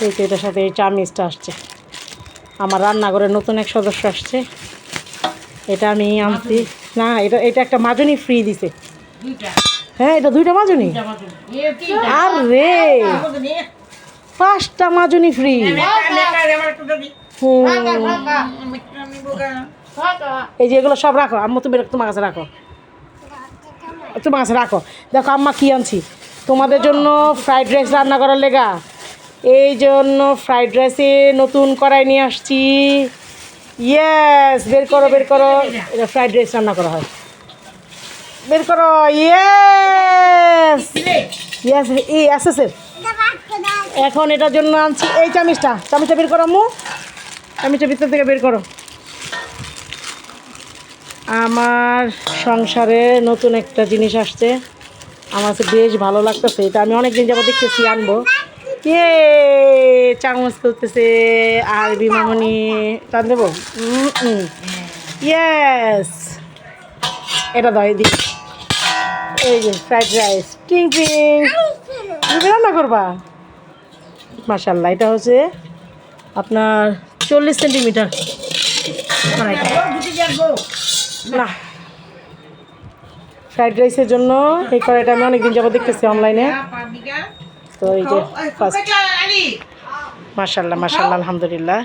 এই তো এটার সাথে এই চামিচটা আসছে। আমার রান্নাঘরের নতুন এক সদস্য আসছে, এটা আমি আনছি না, এটা একটা মাজনি ফ্রি দিছে। হ্যাঁ, এটা 2টা মাজনি। আর রে 5টা মাজনি ফ্রি। এই যে এগুলো সব রাখো আম্মু, তুমি তোমার কাছে রাখো, তোমার কাছে রাখো। দেখো আম্মা কি আনছি তোমাদের জন্য, ফ্রাইড রাইস রান্না করার লেগা। এই জন্য ফ্রাইড রাইসে নতুন কড়াই নিয়ে আসছি। ইয়েস, বের করো বের করো, এটা ফ্রাইড রাইস রান্না করা হয়, বের করো। ইয়েস ইয়েস, এই আছে স্যার। এখন এটার জন্য আনছি এই চামিচটা বের করো আম্মু, চামিচটা ভিতর থেকে বের করো। আমার সংসারে নতুন একটা জিনিস আসছে, আমার কাছে বেশ ভালো লাগতেছে। এটা আমি অনেকদিন যাবো দেখতেছি আনবো। চামচ করতেছে আর বিমামনি টান দেবো। ইয়েস, এটা দাও দিই। এই যে ফ্রাইড রাইস, টিং টিং। তুমি রান্না করবা? মাশাল্লাহ, এটা হচ্ছে আপনার 40 সেন্টিমিটার। না, ফ্রাইড রাইসের জন্য এই কড়াইটা আমি অনেকদিন যাবো দেখতেছি অনলাইনে। তো এই যে ফার্স্ট, মাশাল্লাহ মাশাল্লাহ, আলহামদুলিল্লাহ।